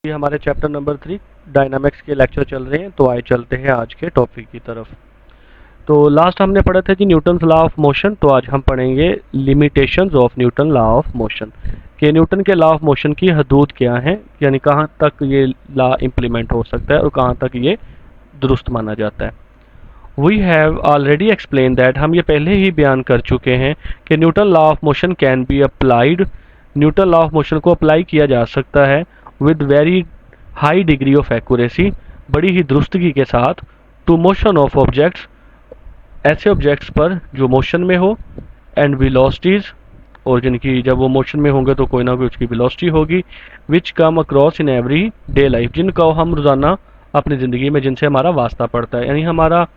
ये हमारे chapter number 3 dynamics के लेक्चर चल रहे हैं। तो आए चलते हैं आज के टॉपिक की तरफ। तो लास्ट हमने पढ़ा था जी न्यूटन्स लॉ ऑफ मोशन। तो आज हम पढ़ेंगे limitations of Newton law of motion कि न्यूटन के लॉ ऑफ मोशन की हदूद क्या है, यानी कहाँ तक ये लॉ इम्प्लीमेंट हो सकता है और कहाँ तक ये दुरुस्त माना जाता है। We have already explain that, हम ये पहले ही बयान कर चुके हैं कि Newton law of motion can be applied, Newton law of motion को अप्लाई किया जा सकता है with very high degree of accuracy, बड़ी ही दुरुस्तगी के साथ, टू मोशन ऑफ ऑब्जेक्ट्स, ऐसे ऑब्जेक्ट्स पर जो मोशन में हो, एंड वेलोसिटीज, और जिनकी जब वो मोशन में होंगे तो कोई ना कोई उसकी वेलोसिटी होगी, which come across in every day life, जिनका हम रोज़ाना अपनी ज़िंदगी में जिनसे हमारा वास्ता पड़ता है। यानी हमारा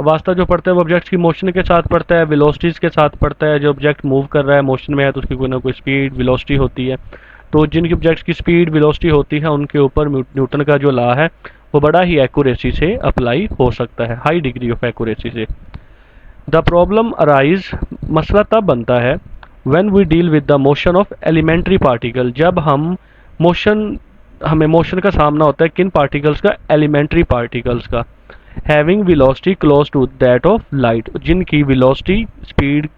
वास्ता जो पड़ता है वो ऑब्जेक्ट्स की मोशन के साथ पड़ता है, वेलोसिटीज़ के साथ पड़ता है। जो ऑब्जेक्ट मूव कर रहा है मोशन में है तो उसकी कोई ना कोई स्पीड वेलोसिटी होती है। तो जिनकी ऑब्जेक्ट्स की स्पीड वेलोसिटी होती है उनके ऊपर न्यूटन का जो लॉ है वो बड़ा ही एक्यूरेसी से अप्लाई हो सकता है, हाई डिग्री ऑफ एक्यूरेसी से। द प्रॉब्लम अराइज, मसला तब बनता है when we deal with the motion of elementary particle, जब हमें मोशन का सामना होता है किन पार्टिकल्स का, एलिमेंट्री पार्टिकल्स का, having velocity close to that of light, जिनकी वेलोसिटी स्पीड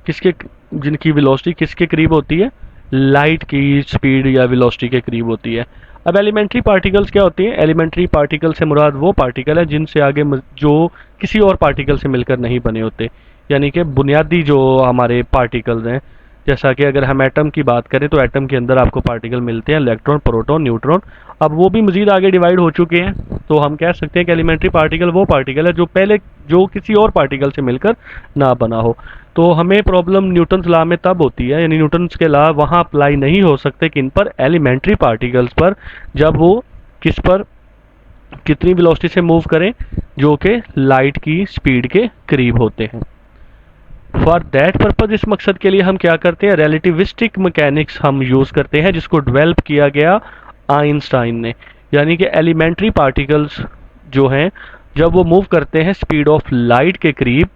किसके जिनकी वेलोसिटी किसके करीब होती है, लाइट की स्पीड या वेलोसिटी के करीब होती है। अब एलिमेंट्री पार्टिकल्स क्या होती हैं? एलिमेंट्री पार्टिकल से मुराद वो पार्टिकल है जिनसे आगे जो किसी और पार्टिकल से मिलकर नहीं बने होते, यानी कि बुनियादी जो हमारे पार्टिकल्स हैं। जैसा कि अगर हम एटम की बात करें तो एटम के अंदर आपको पार्टिकल मिलते हैं, इलेक्ट्रॉन, प्रोटॉन, न्यूट्रॉन। अब वो भी मजीद आगे डिवाइड हो चुके हैं, तो हम कह सकते हैं कि एलिमेंट्री पार्टिकल वो पार्टिकल है जो किसी और पार्टिकल से मिलकर ना बना हो। तो हमें प्रॉब्लम न्यूटन्स लॉ में तब होती है, यानी न्यूटन्स के लॉ वहाँ अप्लाई नहीं हो सकते किन पर, एलिमेंट्री पार्टिकल्स पर, जब वो किस पर, कितनी वेलोसिटी से मूव करें, जो कि लाइट की स्पीड के करीब होते हैं। फॉर दैट पर्पज, इस मकसद के लिए हम क्या करते हैं, रिलेटिविस्टिक मैकेनिक्स हम यूज़ करते हैं, जिसको डेवलप किया गया आइंस्टाइन ने। यानी कि एलिमेंट्री पार्टिकल्स जो हैं जब वो मूव करते हैं स्पीड ऑफ लाइट के करीब,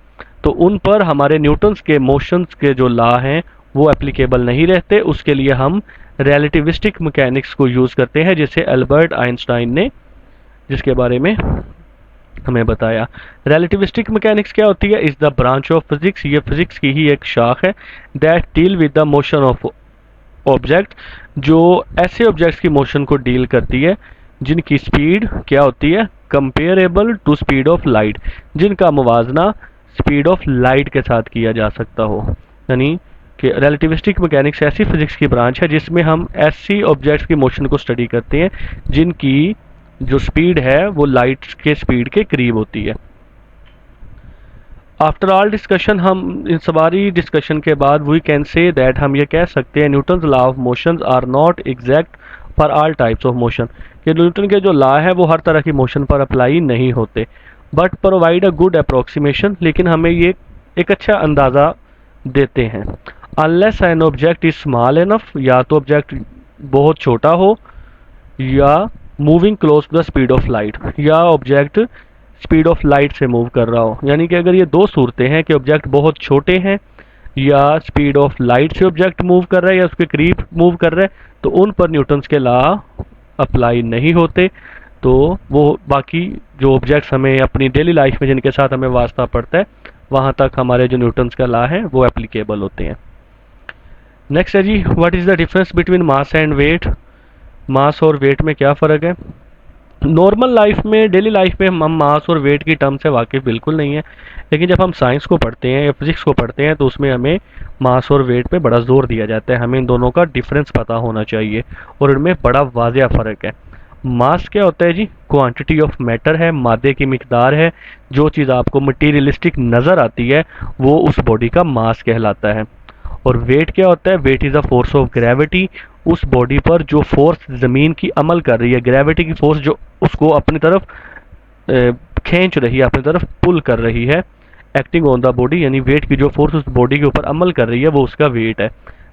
तो उन पर हमारे न्यूटन्स के मोशंस के जो लॉ हैं वो एप्लीकेबल नहीं रहते। उसके लिए हम रिलेटिविस्टिक मैकेनिक्स को यूज़ करते हैं, जिसे अल्बर्ट आइंस्टाइन ने, जिसके बारे में हमें बताया। रिलेटिविस्टिक मैकेनिक्स क्या होती है? Is the branch of physics, ये फिजिक्स की ही एक शाख है, that deal with the motion of object, जो ऐसे ऑब्जेक्ट्स की मोशन को डील करती है जिनकी स्पीड क्या होती है, comparable to speed of light, जिनका मुवाजना स्पीड ऑफ लाइट के साथ किया जा सकता हो। यानी कि रिलेटिविस्टिक मैकेनिक्स ऐसी फिजिक्स की ब्रांच है जिसमें हम ऐसी ऑब्जेक्ट्स की मोशन को स्टडी करते हैं जिनकी जो स्पीड है वो लाइट के स्पीड के करीब होती है। आफ्टर ऑल डिस्कशन, हम इन सारी डिस्कशन के बाद वी कैन से दैट, हम ये कह सकते हैं Newton's law of motions are not exact for all types of motion, कि न्यूटन के जो लॉ है वो हर तरह की मोशन पर अप्लाई नहीं होते, but provide a good approximation, लेकिन हमें ये एक अच्छा अंदाज़ा देते हैं। Unless an object is small enough, या तो ऑब्जेक्ट बहुत छोटा हो, या moving close to the speed of light, या ऑब्जेक्ट स्पीड ऑफ लाइट से मूव कर रहा हो। यानी कि अगर ये दो सूरतें हैं कि ऑब्जेक्ट बहुत छोटे हैं या स्पीड ऑफ लाइट से ऑब्जेक्ट मूव कर रहा है या उसके करीब मूव कर रहा है, तो उन पर न्यूटन्स के लॉ अप्लाई नहीं होते। तो वो बाकी जो ऑब्जेक्ट्स हमें अपनी डेली लाइफ में जिनके साथ हमें वास्ता पड़ता है वहाँ तक हमारे जो न्यूटन्स का लॉ है वो एप्लीकेबल होते हैं। नेक्स्ट है जी, what is the difference between mass and weight, mass और वेट में क्या फ़र्क है। नॉर्मल लाइफ में, डेली लाइफ में हम मास और वेट की टर्म से वाकिफ़ बिल्कुल नहीं है, लेकिन जब हम साइंस को पढ़ते हैं या फिजिक्स को पढ़ते हैं तो उसमें हमें मास और वेट पे बड़ा जोर दिया जाता है। हमें इन दोनों का डिफरेंस पता होना चाहिए और इनमें बड़ा वाज़िया फ़र्क है। मास क्या होता है जी? क्वांटिटी ऑफ मैटर है, मादे की मिकदार है। जो चीज़ आपको मटीरियलिस्टिक नज़र आती है वो उस बॉडी का मास कहलाता है। और वेट क्या होता है? Weight is a force of gravity, उस बॉडी पर जो फोर्स ज़मीन की अमल कर रही है, ग्रेविटी की फोर्स जो उसको अपनी तरफ खींच रही है, अपनी तरफ पुल कर रही है, एक्टिंग ऑन द बॉडी, यानी वेट की जो फोर्स उस बॉडी के ऊपर अमल कर रही है वो उसका वेट है।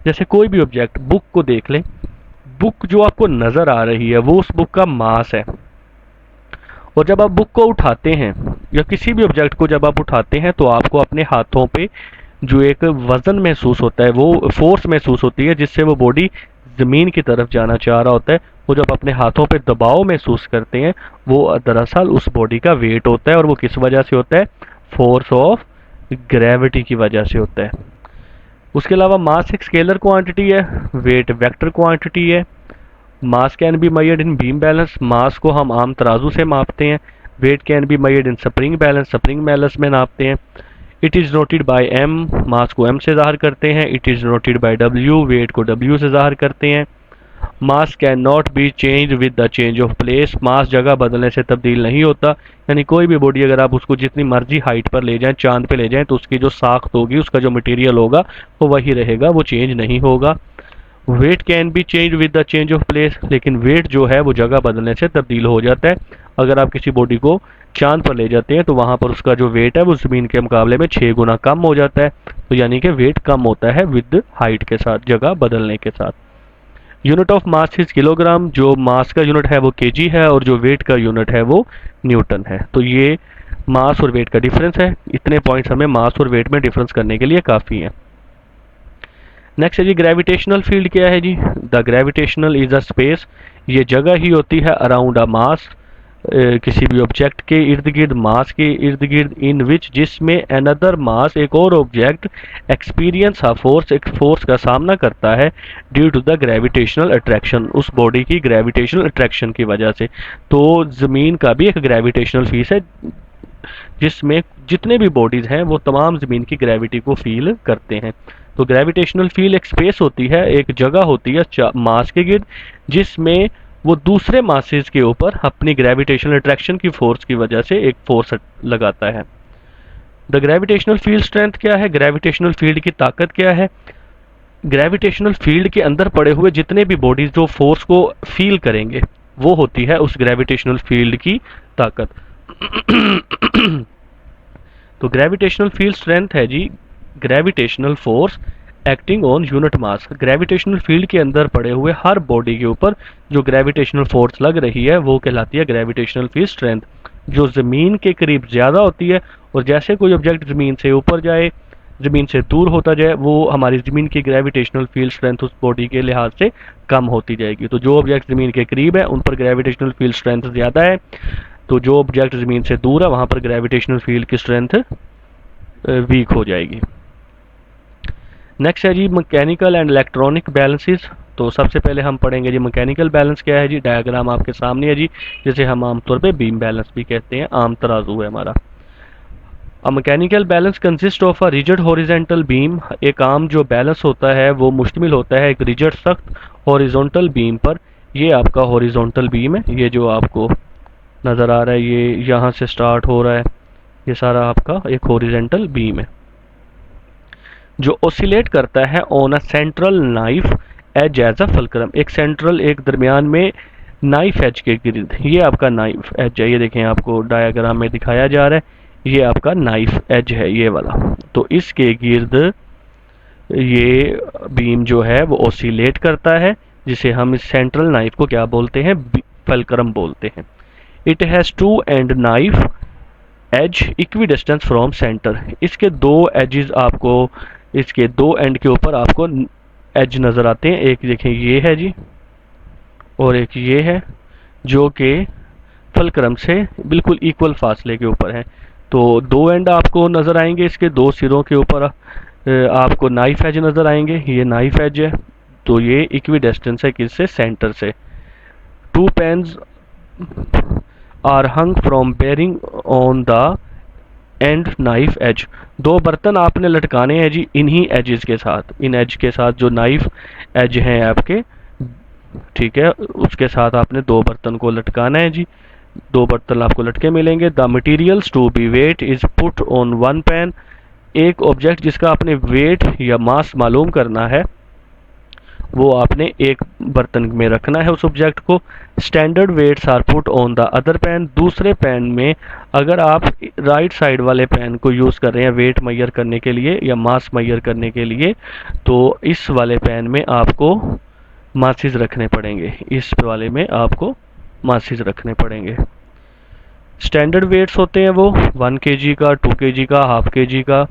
जैसे कोई भी ऑब्जेक्ट, बुक को देख लें, बुक जो आपको नज़र आ रही है वो उस बुक का मास है। और जब आप बुक को उठाते हैं या किसी भी ऑब्जेक्ट को जब आप उठाते हैं तो आपको अपने हाथों पे जो एक वज़न महसूस होता है, वो फोर्स महसूस होती है जिससे वो बॉडी ज़मीन की तरफ जाना चाह रहा होता है, वो जब अपने हाथों पे दबाव महसूस करते हैं, वो दरअसल उस बॉडी का वेट होता है, और वो किस वजह से होता है? फोर्स ऑफ ग्रेविटी की वजह से होता है। उसके अलावा मास एक स्केलर क्वांटिटी है, वेट वेक्टर क्वांटिटी है। Mass can be measured in beam balance, mass को हम आम तराजू से मापते हैं। Weight can be measured in spring balance, spring balance में नापते हैं। It is noted by m, mass को एम से ज़ाहिर करते हैं। इट इज़ नोटेड बाय डब्ल्यू, वेट को डब्ल्यू से ज़ाहिर करते हैं। Mass can not be change with the change of place, मास जगह बदलने से तब्दील नहीं होता। यानी कोई भी बॉडी अगर आप उसको जितनी मर्जी हाइट पर ले जाएं, चांद पे ले जाएं, तो उसकी जो साख्त होगी, उसका जो मटेरियल होगा, वो वही रहेगा, वो चेंज नहीं होगा। Weight can be change with the change of place, लेकिन वेट जो है वो जगह बदलने से तब्दील हो जाता है। अगर आप किसी बॉडी को चांद पर ले जाते हैं तो वहाँ पर उसका जो वेट है वो ज़मीन के मुकाबले में 6 गुना कम हो जाता है। तो यानी कि वेट कम होता है विद हाइट के साथ, जगह बदलने के साथ। Unit of mass is kilogram, जो मास का यूनिट है वो केजी है, और जो वेट का यूनिट है वो न्यूटन है। तो ये मास और वेट का डिफरेंस है। इतने पॉइंट्स हमें मास और वेट में डिफरेंस करने के लिए काफ़ी हैं। नेक्स्ट है जी ग्रेविटेशनल फील्ड क्या है जी? The gravitational is a space, ये जगह ही होती है अराउंड अ मास, किसी भी ऑब्जेक्ट के इर्द गिर्द, मास के इर्द गिर्द, इन विच जिसमें अनदर मास, एक और ऑब्जेक्ट, एक्सपीरियंस अ फोर्स, एक फोर्स का सामना करता है, due to the gravitational attraction, उस बॉडी की ग्रेविटेशनल अट्रैक्शन की वजह से। तो ज़मीन का भी एक ग्रेविटेशनल फीस है, जिसमें जितने भी बॉडीज हैं वो तमाम ज़मीन की ग्रेविटी को फील करते हैं। तो ग्रेविटेशनल फील्ड एक स्पेस होती है, एक जगह होती है मास के गिर्द, जिसमें वो दूसरे मासेस के ऊपर अपनी ग्रेविटेशनल अट्रैक्शन की फोर्स की वजह से एक फोर्स लगाता है। द ग्रेविटेशनल फील्ड स्ट्रेंथ क्या है? ग्रेविटेशनल फील्ड की ताकत क्या है? ग्रेविटेशनल फील्ड के अंदर पड़े हुए जितने भी बॉडीज जो फोर्स को फील करेंगे, वो होती है उस ग्रेविटेशनल फील्ड की ताकत। तो ग्रेविटेशनल फील्ड स्ट्रेंथ है जी gravitational force acting on unit mass. Gravitational field के अंदर पड़े हुए हर बॉडी के ऊपर जो ग्रेविटेशनल फोर्स लग रही है वो कहलाती है ग्रेविटेशनल फील्ड स्ट्रेंथ, जो ज़मीन के करीब ज़्यादा होती है, और जैसे कोई ऑब्जेक्ट ज़मीन से ऊपर जाए, ज़मीन से दूर होता जाए, वो हमारी ज़मीन की ग्रेविटेशनल फील्ड स्ट्रेंथ उस बॉडी के लिहाज से कम होती जाएगी। तो जो ऑब्जेक्ट ज़मीन के करीब है उन पर ग्रेविटेशनल फील्ड स्ट्रेंथ ज़्यादा है, तो जो ऑब्जेक्ट ज़मीन से दूर है वहाँ पर ग्रेविटेशनल फील्ड की स्ट्रेंथ वीक हो जाएगी। नेक्स्ट है जी मैकेनिकल एंड इलेक्ट्रॉनिक बैलेंसेस। तो सबसे पहले हम पढ़ेंगे जी मैकेनिकल बैलेंस क्या है जी। डायग्राम आपके सामने है जी, जिसे हम आमतौर पे बीम बैलेंस भी कहते हैं, आम तराजू है हमारा। A mechanical balance consist of a rigid horizontal beam, एक आम जो बैलेंस होता है वो मुश्तमिल होता है एक रिजिड सख्त हॉरिजॉन्टल बीम पर। ये आपका हॉरिजॉन्टल बीम है, ये जो आपको नज़र आ रहा है, ये यहाँ से स्टार्ट हो रहा है, ये सारा आपका एक हॉरिजॉन्टल बीम है जो ओसिलेट करता है on a central knife edge as a fulcrum, एक सेंट्रल, एक दरमियान में नाइफ एज के गिर्द। ये आपका नाइफ एज है, ये देखें आपको डायग्राम में दिखाया जा रहा है, ये आपका नाइफ एज है ये वाला। तो इसके गिर्द ये बीम जो है वो ओसिलेट करता है, जिसे हम इस सेंट्रल नाइफ को क्या बोलते हैं? फुलक्रम बोलते हैं। It has two end knife edge equidistant from centre, इसके दो एजेस आपको, इसके दो एंड के ऊपर आपको एज नज़र आते हैं। एक देखें ये है जी, और एक ये है, जो कि फुलक्रम से बिल्कुल इक्वल फासले के ऊपर है। तो दो एंड आपको नज़र आएंगे, इसके दो सिरों के ऊपर आपको नाइफ एज नज़र आएंगे, ये नाइफ एज है। तो ये इक्वी डिस्टेंस है किससे? सेंटर से। Two pans are hung from bearing on the end knife edge, दो बर्तन आपने लटकाने हैं जी इन्हीं एजेस के साथ, इन एज के साथ जो नाइफ एज हैं आपके, ठीक है, उसके साथ आपने दो बर्तन को लटकाना है जी। दो बर्तन आपको लटके मिलेंगे। The materials to be weight is put on one pan, एक ऑब्जेक्ट जिसका आपने वेट या मास मालूम करना है वो आपने एक बर्तन में रखना है उस ऑब्जेक्ट को। Standard weights are put on the other pan, दूसरे पैन में अगर आप राइट साइड वाले पैन को यूज़ कर रहे हैं वेट मेजर करने के लिए या मास मेजर करने के लिए, तो इस वाले पैन में आपको मासेस रखने पड़ेंगे, इस वाले में आपको मासेस रखने पड़ेंगे। स्टैंडर्ड वेट्स होते हैं वो 1 kg का, 2 kg का, हाफ kg का,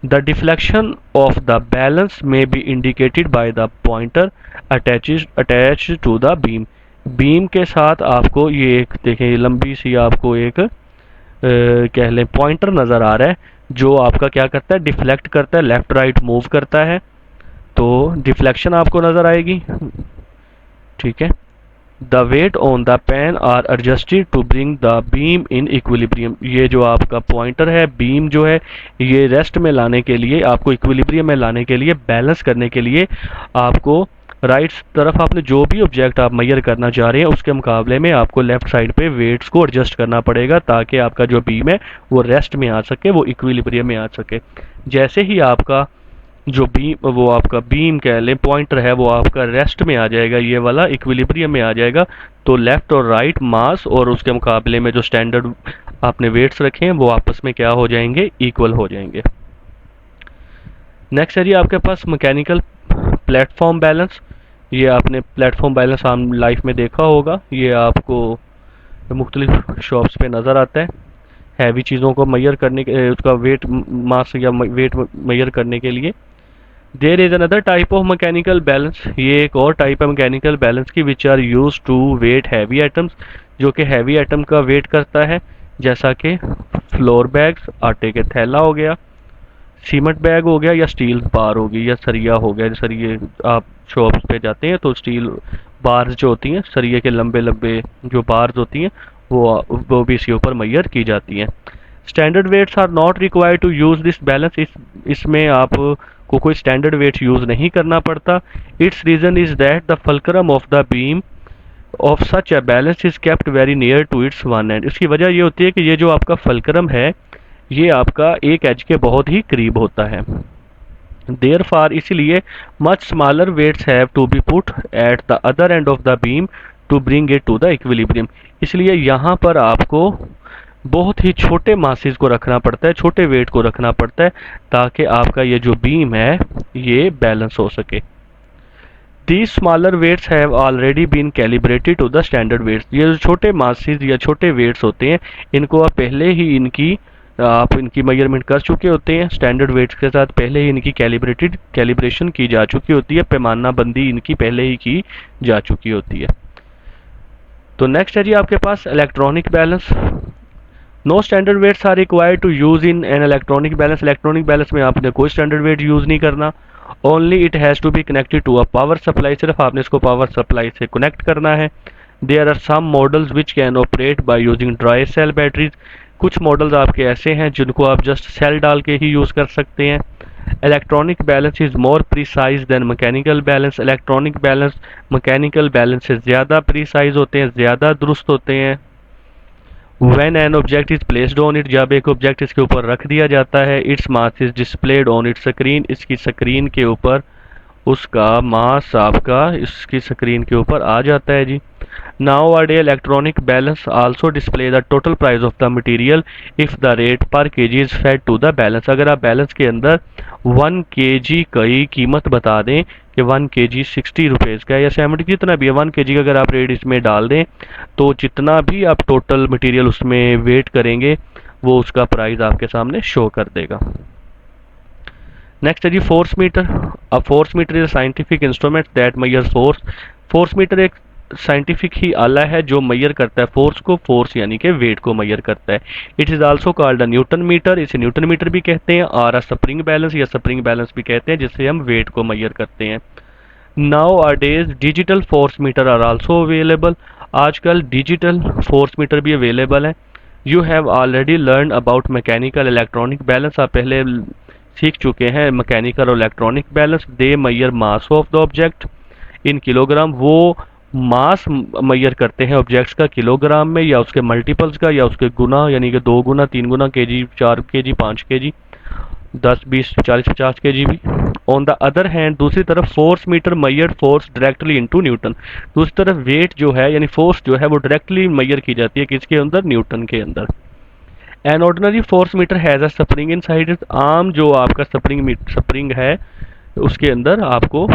the deflection of the balance में be indicated by the pointer attach to the beam. Beam के साथ आपको ये एक देखें लंबी सी आपको एक कह लें पॉइंटर नज़र आ रहा है, जो आपका क्या करता है, डिफ्लेक्ट करता है, लेफ्ट राइट मूव करता है, तो डिफ्लेक्शन आपको नज़र आएगी। ठीक है। The weight on the pan are adjusted to bring the beam in equilibrium. ये जो आपका पॉइंटर है, बीम जो है, ये रेस्ट में लाने के लिए, आपको इक्विलिब्रियम में लाने के लिए, बैलेंस करने के लिए आपको राइट तरफ आपने जो भी ऑब्जेक्ट आप मेजर करना चाह रहे हैं उसके मुकाबले में आपको लेफ्ट साइड पे वेट्स को एडजस्ट करना पड़ेगा, ताकि आपका जो बीम है वो रेस्ट में आ सके, वो इक्विलिब्रियम में आ सके। जैसे ही आपका जो बीम, वो आपका बीम कह लें पॉइंटर है, वो आपका रेस्ट में आ जाएगा, ये वाला इक्विलिब्रियम में आ जाएगा, तो लेफ्ट और राइट मास और उसके मुकाबले में जो स्टैंडर्ड आपने वेट्स रखे हैं वो आपस में क्या हो जाएंगे, इक्वल हो जाएंगे। नेक्स्ट है जी आपके पास मैकेनिकल प्लेटफॉर्म बैलेंस। ये आपने प्लेटफॉर्म बैलेंस आम लाइफ में देखा होगा, ये आपको मुख्तलिफ शॉप्स पे नज़र आता है। हैवी चीज़ों को मेजर करने के, उसका वेट मास या वेट मेजर करने के लिए। There is another type of mechanical balance, ये एक और टाइप है मैकेनिकल बैलेंस की, which are use to weight heavy items, जो कि हैवी आइटम का वेट करता है, जैसा कि फ्लोर बैग्स, आटे के थैला हो गया, सीमेंट बैग हो गया, या स्टील बार होगी, या सरिया हो गया। सरिये आप शॉप्स पे जाते हैं तो स्टील बार्स जो होती हैं, सरिये के लंबे लंबे जो बार्स होती हैं, वो भी इसके ऊपर मेजर की जाती हैं। Standard weights are not required to use this balance, इसमें आप को कोई स्टैंडर्ड वेट्स यूज नहीं करना पड़ता। Its reason is that the fulcrum of the beam of such a balance is kept very near to its one end. इसकी वजह ये होती है कि ये जो आपका फल्क्रम है ये आपका एक एज के बहुत ही करीब होता है। देयर फार इसलिए much smaller weights have to be put at the other end of the beam to bring it to the equilibrium. इसलिए यहाँ पर आपको बहुत ही छोटे मासेस को रखना पड़ता है, छोटे वेट को रखना पड़ता है, ताकि आपका ये जो बीम है ये बैलेंस हो सके। These smaller weights have already been calibrated to the standard weights। ये जो छोटे मासेस या छोटे वेट्स होते हैं, इनको आप पहले ही आप इनकी मेजरमेंट कर चुके होते हैं, स्टैंडर्ड वेट्स के साथ पहले ही इनकी कैलिब्रेशन की जा चुकी होती है, पैमाना बंदी इनकी पहले ही की जा चुकी होती है। तो नेक्स्ट है जी आपके पास electronic balance. No standard weights are required to use in an electronic balance. Electronic balance में आपने कोई स्टैंडर्ड वेट यूज नहीं करना। Only it has to be connected to a power supply, सिर्फ आपने इसको पावर सप्लाई से कनेक्ट करना है। There are some models which can operate by using dry cell batteries. कुछ मॉडल्स आपके ऐसे हैं जिनको आप जस्ट सेल डाल के ही यूज़ कर सकते हैं। Electronic balance is more precise than mechanical balance. Electronic balance mechanical balance से ज़्यादा प्रिसाइज होते हैं, ज़्यादा दुरुस्त होते हैं। When an object is placed on it, जब एक ऑब्जेक्ट इसके ऊपर रख दिया जाता है, its mass is displayed on its screen, इसकी स्क्रीन के ऊपर उसका मास आपका इसकी स्क्रीन के ऊपर आ जाता है जी। Now a day electronic balance also display the total price of the material if the rate per kg is fed to the balance. अगर आप बैलेंस के अंदर 1 kg की कीमत बता दें कि 1 kg 60 रुपीज़ का है या 70, जितना भी है 1 kg का अगर आप रेट इसमें डाल दें, तो जितना भी आप टोटल मटेरियल उसमें वेट करेंगे वो उसका प्राइस आपके सामने शो कर देगा। नेक्स्ट है जी फोर्स मीटर। अब force meter is scientific instrument that measures force. Force meter एक साइंटिफिक ही आला है जो मेजर करता है फोर्स को, फोर्स यानी कि वेट को मेजर करता है। It is also called a Newton meter, इसे न्यूटन मीटर भी कहते हैं, और अ स्प्रिंग बैलेंस या स्प्रिंग बैलेंस भी कहते हैं, जिससे हम वेट को मेजर करते हैं। Nowadays digital force meter are also available. आजकल डिजिटल फोर्स मीटर भी अवेलेबल है। You have already learn about mechanical electronic balance. आप पहले सीख चुके हैं मैकेनिकल और electronic balance. They measure mass of the object in kilogram. वो मास मेजर करते हैं ऑब्जेक्ट्स का किलोग्राम में, या उसके मल्टीपल्स का, या उसके गुना, यानी कि 2 गुना, 3 गुना, केजी, 4 केजी, 5 केजी, 10, 20, 40, 50 केजी भी। ऑन द अदर हैंड दूसरी तरफ force metre major force directly into Newton. दूसरी तरफ वेट जो है यानी फोर्स जो है वो डायरेक्टली मेजर की जाती है किसके अंदर, न्यूटन के अंदर। An ordinary force meter has a spring inside. आम जो आपका स्प्रिंग है उसके अंदर आपको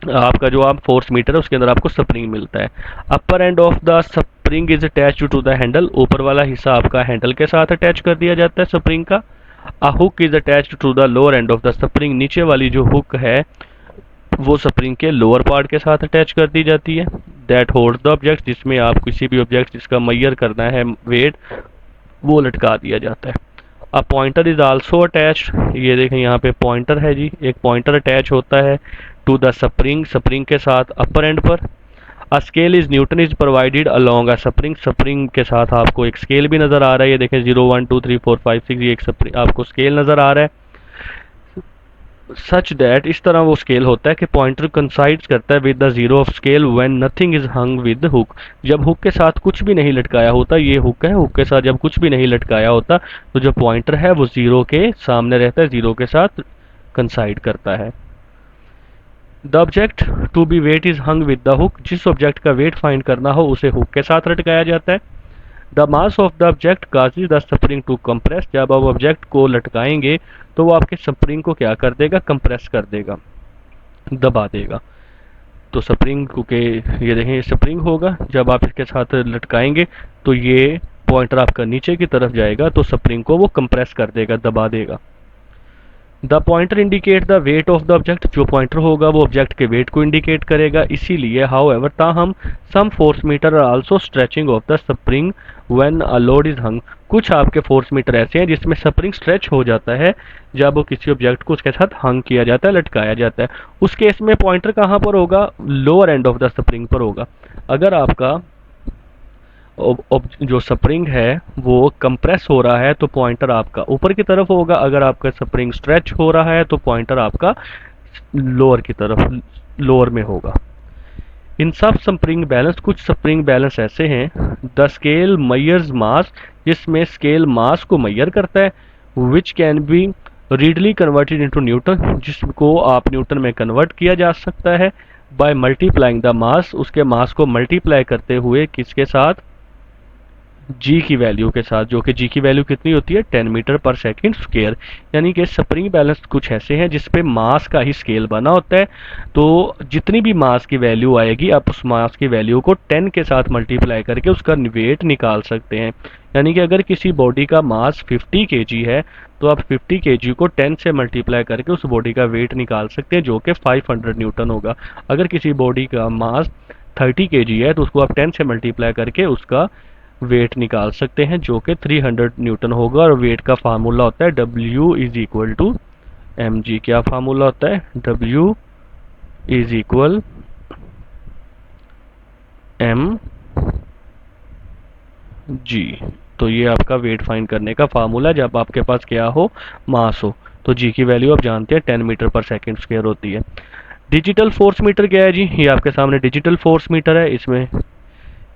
आपका जो आप फोर्स मीटर है उसके अंदर आपको स्प्रिंग मिलता है। Upper end of the spring is attach to the handle. ऊपर वाला हिस्सा आपका हैंडल के साथ अटैच कर दिया जाता है स्प्रिंग का। A hook is attached to the lower end of the spring, नीचे वाली जो हुक है वो स्प्रिंग के लोअर पार्ट के साथ अटैच कर दी जाती है। दैट होल्ड्स द ऑब्जेक्ट, जिसमें आप किसी भी ऑब्जेक्ट जिसका मैयर करना है वेट, वो लटका दिया जाता है। अब पॉइंटर इज आल्सो अटैच्ड, ये देखें यहाँ पे पॉइंटर है जी, एक पॉइंटर अटैच होता है टू द स्प्रिंग, स्प्रिंग के साथ अपर एंड पर। A scale is Newton is provided along a spring, spring के साथ आपको एक स्केल भी नजर आ रहा है, ये देखें 0 1 2 3 4 5 6, ये एक स्प्रिंग आपको स्केल नजर आ रहा है। सच दैट, इस तरह वो स्केल होता है कि पॉइंटर कंसाइड्स करता है with the zero of scale when nothing is hung with hook, जब हुक के साथ कुछ भी नहीं लटकाया होता, ये हुक है, हुक के साथ जब कुछ भी नहीं लटकाया होता तो जो पॉइंटर है वो जीरो के सामने रहता है, जीरो के साथ कंसाइड करता है। The object to be weight is hung with the hook, जिस ऑब्जेक्ट का वेट फाइंड करना हो उसे हुक के साथ लटकाया जाता है। The mass of the object causes the spring to compress, जब आप ऑब्जेक्ट को लटकाएंगे तो वो आपके स्प्रिंग को क्या कर देगा, कंप्रेस कर देगा, दबा देगा। तो स्प्रिंग के, ये देखें ये स्प्रिंग होगा, जब आप इसके साथ लटकाएंगे तो ये पॉइंटर आपका नीचे की तरफ जाएगा तो स्प्रिंग को वो कंप्रेस कर देगा, दबा देगा। The pointer indicate the weight of the object, जो पॉइंटर होगा वो ऑब्जेक्ट के वेट को इंडिकेट करेगा, इसीलिए हाउएवर ताहम some force meter are also stretching of the spring when a load is hung, कुछ आपके फोर्स मीटर ऐसे हैं जिसमें स्प्रिंग स्ट्रेच हो जाता है जब वो किसी ऑब्जेक्ट को उसके साथ हंग किया जाता है, लटकाया जाता है। उस केस में पॉइंटर कहाँ पर होगा, lower end of the spring पर होगा। अगर आपका जो स्प्रिंग है वो कंप्रेस हो रहा है तो पॉइंटर आपका ऊपर की तरफ होगा, अगर आपका स्प्रिंग स्ट्रेच हो रहा है तो पॉइंटर आपका लोअर की तरफ, लोअर में होगा। इन सब स्प्रिंग बैलेंस, कुछ स्प्रिंग बैलेंस ऐसे हैं, द स्केल मैयर्स मास, जिसमें स्केल मास को मैयर करता है, which can be readily converted into Newton, जिसको आप न्यूटन में कन्वर्ट किया जा सकता है बाय मल्टीप्लाइंग द मास, उसके मास को मल्टीप्लाई करते हुए किसके साथ, जी की वैल्यू के साथ, जो कि जी की वैल्यू कितनी होती है 10 मीटर पर सेकंड स्क्वायर। यानी कि स्प्रिंग बैलेंस कुछ ऐसे हैं जिसपे मास का ही स्केल बना होता है, तो जितनी भी मास की वैल्यू आएगी आप उस मास की वैल्यू को 10 के साथ मल्टीप्लाई करके उसका वेट निकाल सकते हैं। यानी कि अगर किसी बॉडी का मास 50 केजी है तो आप 50 केजी को 10 से मल्टीप्लाई करके उस बॉडी का वेट निकाल सकते हैं, जो कि 500 न्यूटन होगा। अगर किसी बॉडी का मास 30 केजी है तो उसको आप 10 से मल्टीप्लाई करके उसका वेट निकाल सकते हैं, जो कि 300 न्यूटन होगा। और वेट का फार्मूला होता है W is equal to mg। क्या फार्मूला होता है, W इज इक्वल mg। तो ये आपका वेट फाइंड करने का फार्मूला, जब आपके पास क्या हो, मास हो। तो जी की वैल्यू आप जानते हैं 10 मीटर पर सेकंड स्क्वायर होती है। डिजिटल फोर्स मीटर क्या है जी, ये आपके सामने डिजिटल फोर्स मीटर है। इसमें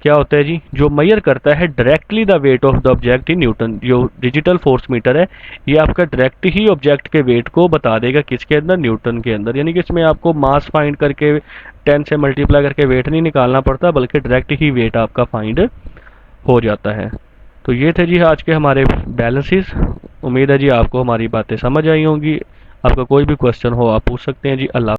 क्या होता है जी, जो मेजर करता है directly the weight of the object in newton, जो डिजिटल फोर्स मीटर है ये आपका डायरेक्ट ही ऑब्जेक्ट के वेट को बता देगा, किसके अंदर, न्यूटन के अंदर। यानी कि इसमें आपको मास फाइंड करके 10 से मल्टीप्लाई करके वेट नहीं निकालना पड़ता, बल्कि डायरेक्ट ही वेट आपका फाइंड हो जाता है। तो ये थे जी आज के हमारे बैलेंसेस। उम्मीद है जी आपको हमारी बातें समझ आई होंगी। आपका कोई भी क्वेश्चन हो आप पूछ सकते हैं जी। अल्लाह।